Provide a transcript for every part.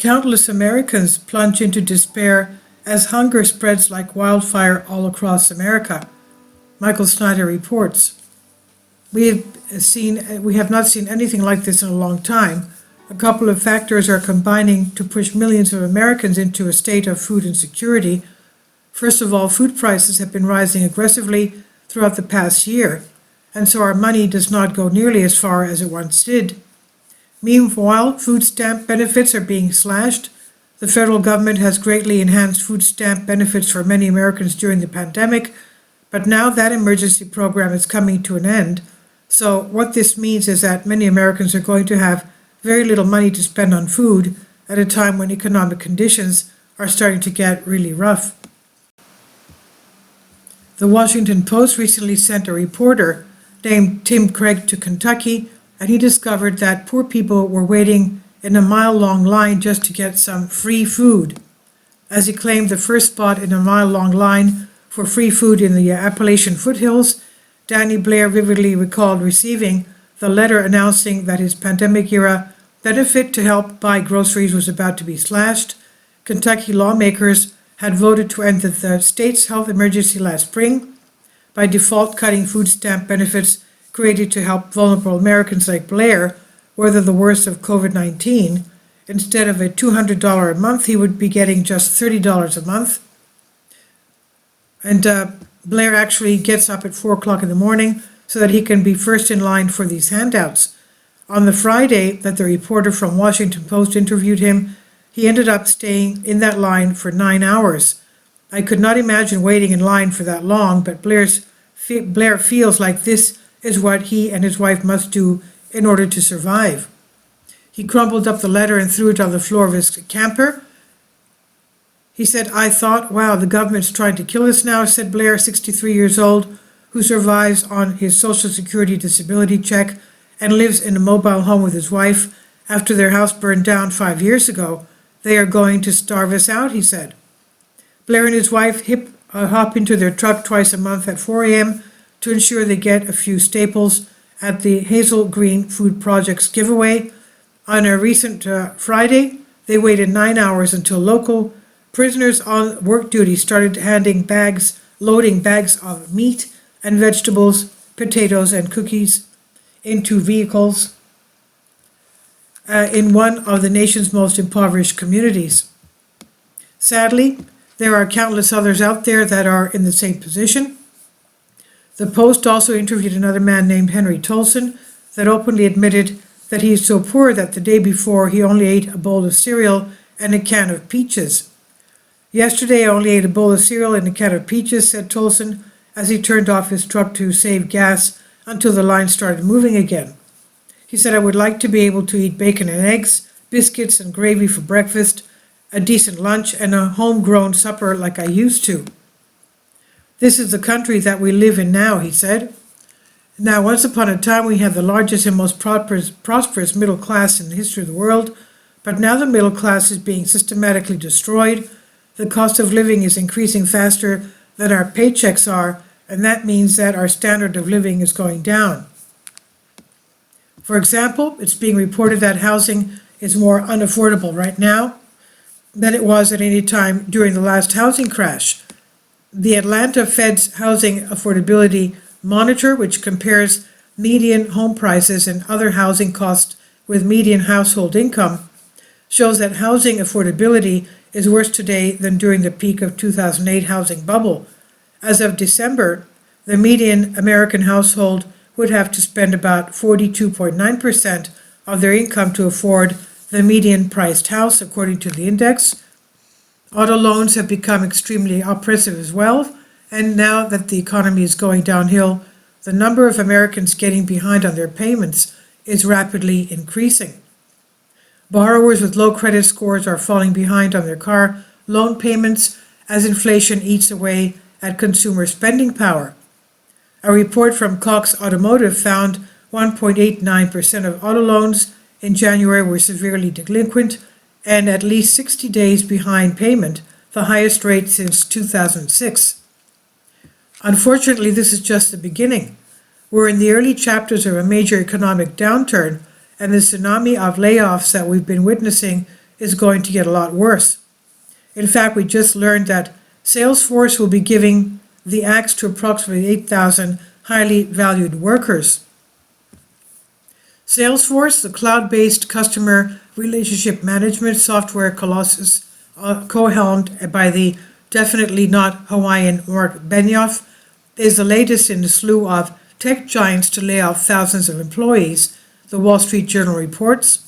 Countless Americans plunge into despair as hunger spreads like wildfire all across America. Michael Snyder reports. We have not seen anything like this in a long time. A couple of factors are combining to push millions of Americans into a state of food insecurity. First of all, food prices have been rising aggressively throughout the past year, and so our money does not go nearly as far as it once did. Meanwhile, food stamp benefits are being slashed. The federal government has greatly enhanced food stamp benefits for many Americans during the pandemic, but now that emergency program is coming to an end. So what this means is that many Americans are going to have very little money to spend on food at a time when economic conditions are starting to get really rough. The Washington Post recently sent a reporter named Tim Craig to Kentucky, and he discovered that poor people were waiting in a mile-long line just to get some free food. As he claimed the first spot in a mile-long line for free food in the Appalachian foothills, Danny Blair vividly recalled receiving the letter announcing that his pandemic-era benefit to help buy groceries was about to be slashed. Kentucky lawmakers had voted to end the state's health emergency last spring, by default cutting food stamp benefits created to help vulnerable Americans like Blair weather the worst of COVID-19. Instead of a $200 a month, he would be getting just $30 a month. And Blair actually gets up at 4 o'clock in the morning so that he can be first in line for these handouts. On the Friday that the reporter from Washington Post interviewed him, he ended up staying in that line for 9 hours. I could not imagine waiting in line for that long, but Blair feels like this is what he and his wife must do in order to survive. He crumpled up the letter and threw it on the floor of his camper. He said, "I thought, wow, the government's trying to kill us now," said Blair, 63 years old, who survives on his Social Security disability check and lives in a mobile home with his wife after their house burned down 5 years ago. "They are going to starve us out," he said. Blair and his wife hop into their truck twice a month at 4 a.m. to ensure they get a few staples at the Hazel Green Food Project's giveaway. On a recent Friday, they waited 9 hours until local prisoners on work duty started loading bags of meat and vegetables, potatoes and cookies into vehicles in one of the nation's most impoverished communities. Sadly, there are countless others out there that are in the same position. The Post also interviewed another man named Henry Tolson that openly admitted that he is so poor that the day before he only ate a bowl of cereal and a can of peaches. "Yesterday I only ate a bowl of cereal and a can of peaches," said Tolson, as he turned off his truck to save gas until the line started moving again. He said, "I would like to be able to eat bacon and eggs, biscuits and gravy for breakfast, a decent lunch, and a homegrown supper like I used to." "This is the country that we live in now," he said. "Now, once upon a time, we had the largest and most prosperous middle class in the history of the world, but now the middle class is being systematically destroyed. The cost of living is increasing faster than our paychecks are, and that means that our standard of living is going down. For example, it's being reported that housing is more unaffordable right now than it was at any time during the last housing crash. The Atlanta Fed's Housing Affordability Monitor, which compares median home prices and other housing costs with median household income, shows that housing affordability is worse today than during the peak of 2008 housing bubble. As of December, the median American household would have to spend about 42.9% of their income to afford the median priced house, according to the index. Auto loans have become extremely oppressive as well, and now that the economy is going downhill, the number of Americans getting behind on their payments is rapidly increasing. Borrowers with low credit scores are falling behind on their car loan payments as inflation eats away at consumer spending power. A report from Cox Automotive found 1.89% of auto loans in January were severely delinquent and at least 60 days behind payment, the highest rate since 2006. Unfortunately, this is just the beginning. We're in the early chapters of a major economic downturn, and the tsunami of layoffs that we've been witnessing is going to get a lot worse. In fact, we just learned that Salesforce will be giving the axe to approximately 8,000 highly valued workers. Salesforce, the cloud-based customer relationship management software colossus, co-helmed by the definitely not Hawaiian Mark Benioff, is the latest in a slew of tech giants to lay off thousands of employees, the Wall Street Journal reports.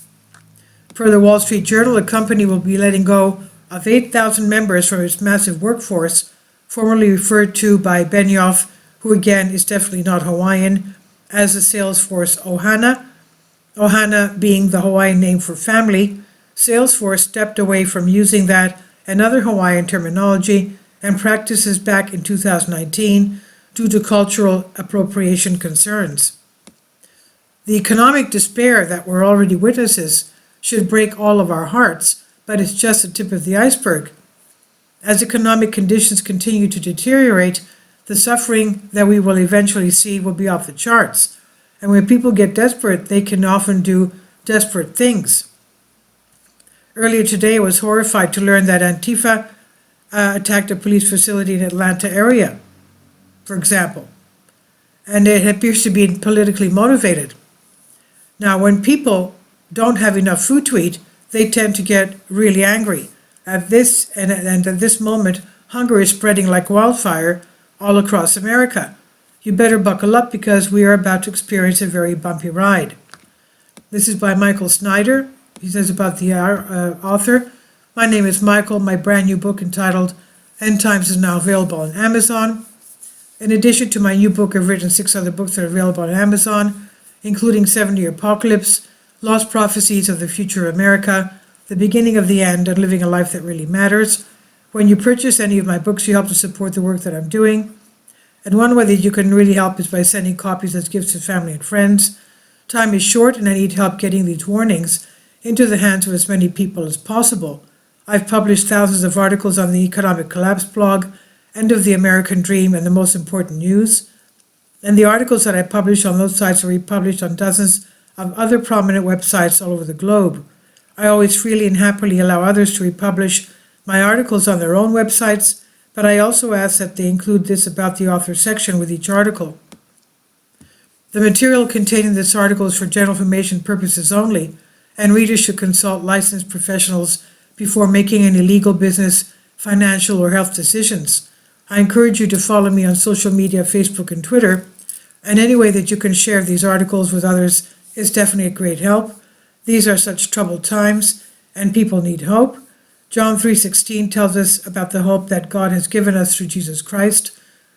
Per the Wall Street Journal, the company will be letting go of 8,000 members from its massive workforce, formerly referred to by Benioff, who again is definitely not Hawaiian, as the Salesforce Ohana. Ohana being the Hawaiian name for family. Salesforce stepped away from using that and other Hawaiian terminology and practices back in 2019 due to cultural appropriation concerns. The economic despair that we're already witnesses should break all of our hearts, but it's just the tip of the iceberg. As economic conditions continue to deteriorate, the suffering that we will eventually see will be off the charts. And when people get desperate, they can often do desperate things. Earlier today, I was horrified to learn that Antifa attacked a police facility in Atlanta area, for example. And it appears to be politically motivated. Now, when people don't have enough food to eat, they tend to get really angry. At this moment, hunger is spreading like wildfire all across America. You better buckle up because we are about to experience a very bumpy ride. This is by Michael Snyder. He says about the author, "My name is Michael. My brand new book entitled End Times is now available on Amazon. In addition to my new book, I've written 6 other books that are available on Amazon, including 70 Apocalypse, Lost Prophecies of the Future of America, The Beginning of the End, and Living a Life That Really Matters. When you purchase any of my books, you help to support the work that I'm doing. And one way that you can really help is by sending copies as gifts to family and friends. Time is short and I need help getting these warnings into the hands of as many people as possible. I've published thousands of articles on the Economic Collapse blog, End of the American Dream, and the Most Important News. And the articles that I publish on those sites are republished on dozens of other prominent websites all over the globe. I always freely and happily allow others to republish my articles on their own websites, but I also ask that they include this about the author section with each article. The material contained in this article is for general information purposes only, and readers should consult licensed professionals before making any legal, business, financial, or health decisions. I encourage you to follow me on social media, Facebook and Twitter, and any way that you can share these articles with others is definitely a great help. These are such troubled times, and people need hope. John 3:16 tells us about the hope that God has given us through Jesus Christ.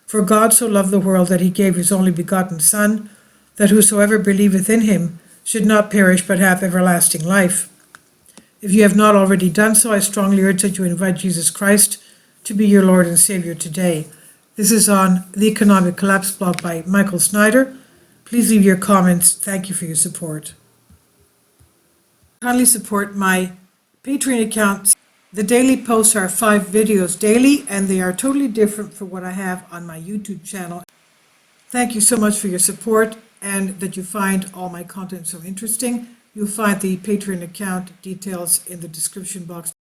For God so loved the world that he gave his only begotten Son, that whosoever believeth in him should not perish but have everlasting life. If you have not already done so, I strongly urge that you invite Jesus Christ to be your Lord and Savior today. This is on the Economic Collapse blog by Michael Snyder. Please leave your comments. Thank you for your support. Kindly support my Patreon account. The daily posts are 5 videos daily, and they are totally different from what I have on my YouTube channel. Thank you so much for your support and that you find all my content so interesting. You'll find the Patreon account details in the description box.